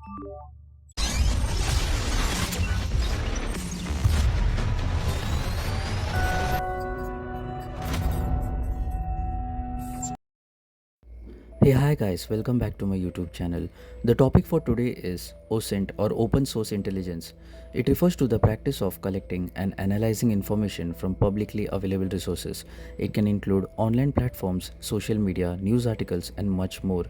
Hey, hi guys, welcome back to my YouTube channel. The topic for today is OSINT or Open Source Intelligence. It refers to the practice of collecting and analyzing information from publicly available resources. It can include online platforms, social media, news articles, and much more.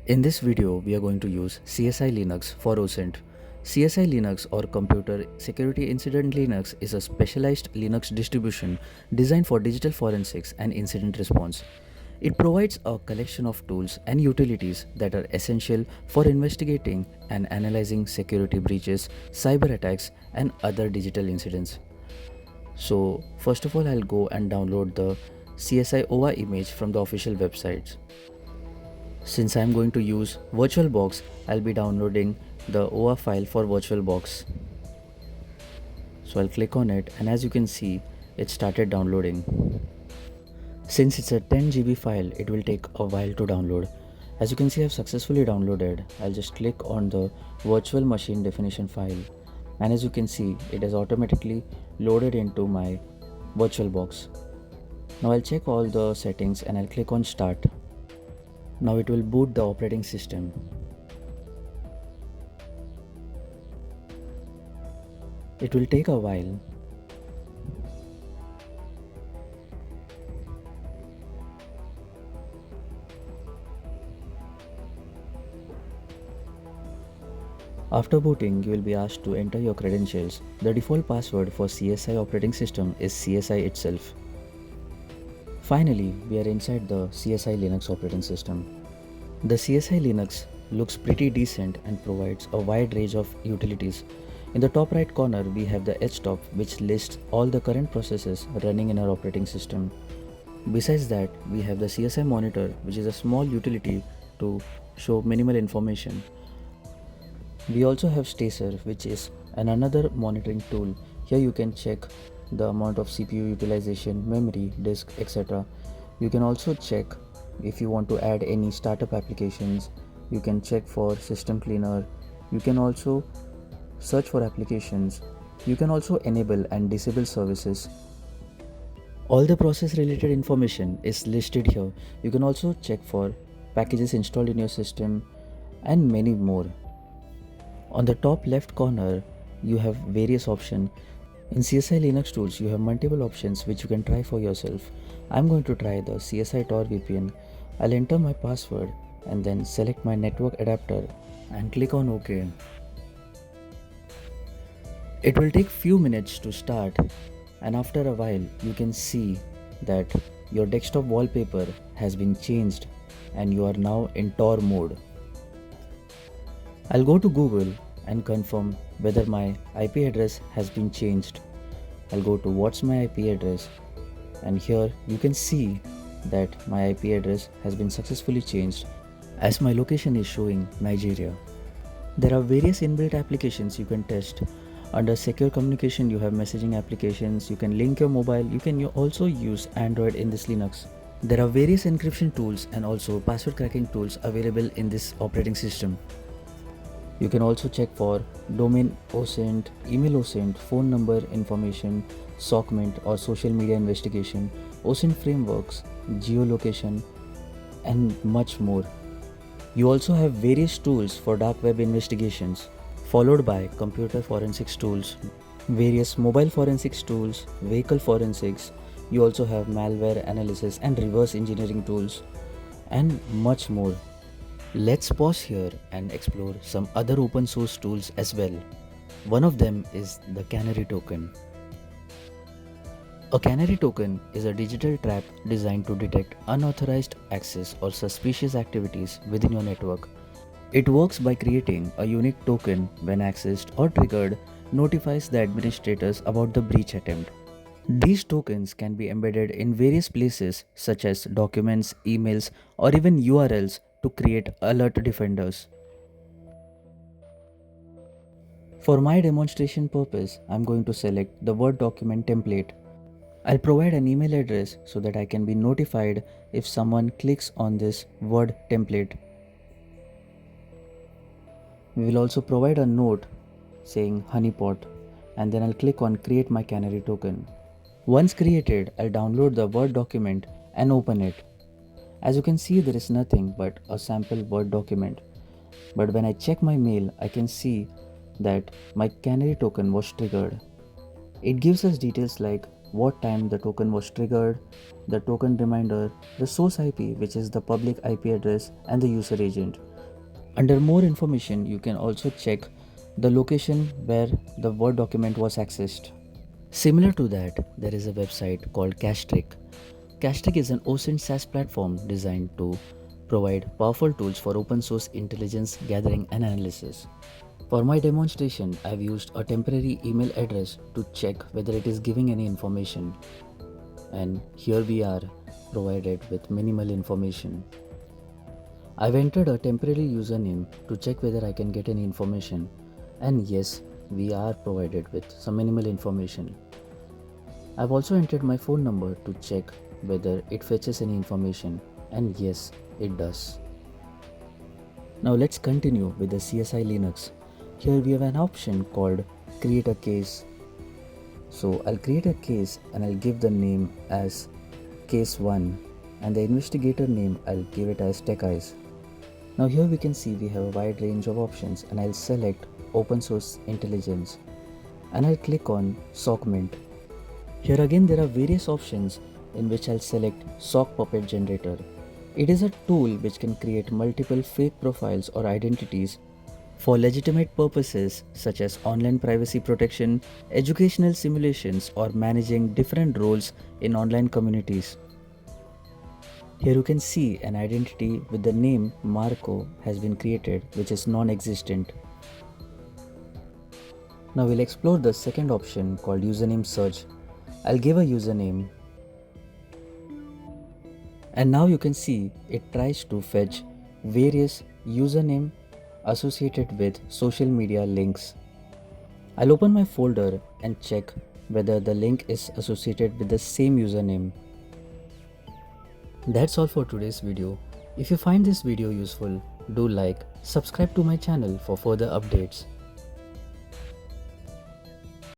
In this video, we are going to use CSI Linux for OSINT. CSI Linux or Computer Security Incident Linux is a specialized Linux distribution designed for digital forensics and incident response. It provides a collection of tools and utilities that are essential for investigating and analyzing security breaches, cyber attacks, and other digital incidents. So, first of all, I'll go and download the CSI OA image from the official websites. Since I'm going to use VirtualBox, I'll be downloading the OA file for VirtualBox. So I'll click on it, and as you can see, it started downloading. Since it's a 10 GB file, it will take a while to download. As you can see, I've successfully downloaded. I'll just click on the virtual machine definition file, and as you can see, it is automatically loaded into my VirtualBox. Now I'll check all the settings and I'll click on start. Now it will boot the operating system. It will take a while. After booting, you will be asked to enter your credentials. The default password for CSI operating system is CSI itself. Finally, we are inside the CSI Linux operating system. The CSI Linux looks pretty decent and provides a wide range of utilities. In the top right corner, we have the htop, which lists all the current processes running in our operating system. Besides that, we have the CSI monitor, which is a small utility to show minimal information. We also have Stacer, which is another monitoring tool. Here you can check the amount of CPU utilization, memory, disk, etc. You can also check if you want to add any startup applications. You can check for system cleaner. You can also search for applications. You can also enable and disable services. All the process related information is listed here. You can also check for packages installed in your system and many more. On the top left corner, you have various options. In CSI Linux tools, you have multiple options which you can try for yourself. I'm going to try the CSI Tor VPN. I'll enter my password and then select my network adapter and click on OK. It will take few minutes to start, and after a while you can see that your desktop wallpaper has been changed and you are now in Tor mode. I'll go to Google and confirm whether my IP address has been changed. I'll go to what's my IP address, and here you can see that my IP address has been successfully changed as my location is showing Nigeria. There are various inbuilt applications you can test. Under secure communication, you have messaging applications. You can link your mobile. You can also use Android in this Linux. There are various encryption tools and also password cracking tools available in this operating system. You can also check for domain OSINT, email OSINT, phone number information, SOCMINT or social media investigation, OSINT frameworks, geolocation, and much more. You also have various tools for dark web investigations, followed by computer forensics tools, various mobile forensics tools, vehicle forensics. You also have malware analysis and reverse engineering tools, and much more. Let's pause here and explore some other open source tools as well. One of them is the Canary Token. A Canary Token is a digital trap designed to detect unauthorized access or suspicious activities within your network. It works by creating a unique token when accessed or triggered, notifies the administrators about the breach attempt. These tokens can be embedded in various places such as documents, emails, or even URLs to create alert defenders. For my demonstration purpose, I'm going to select the Word document template. I'll provide an email address so that I can be notified if someone clicks on this Word template. We will also provide a note saying honeypot, and then I'll click on create my Canary token. Once created, I'll download the Word document and open it. As you can see, there is nothing but a sample Word document. But when I check my mail, I can see that my Canary token was triggered. It gives us details like what time the token was triggered, the token reminder, the source IP, which is the public IP address, and the user agent. Under more information, you can also check the location where the Word document was accessed. Similar to that, there is a website called Castri. Castri is an OSINT SaaS platform designed to provide powerful tools for open source intelligence gathering and analysis. For my demonstration, I've used a temporary email address to check whether it is giving any information. And here we are, provided with minimal information. I've entered a temporary username to check whether I can get any information. And yes, we are provided with some minimal information. I've also entered my phone number to check whether it fetches any information. And yes, it does. Now let's continue with the CSI Linux. Here we have an option called create a case. So I'll create a case and I'll give the name as case 1, and the investigator name I'll give it as Tech-Eyez. Now here we can see we have a wide range of options, and I'll select open source intelligence and I'll click on SOCMINT. Here again there are various options in which I'll select sock puppet generator. It is a tool which can create multiple fake profiles or identities for legitimate purposes such as online privacy protection, educational simulations, or managing different roles in online communities. Here you can see an identity with the name Marco has been created, which is non-existent. Now we'll explore the second option called username search. I'll give a username. And now you can see it tries to fetch various username associated with social media links. I'll open my folder and check whether the link is associated with the same username. That's all for today's video. If you find this video useful, do like, subscribe to my channel for further updates.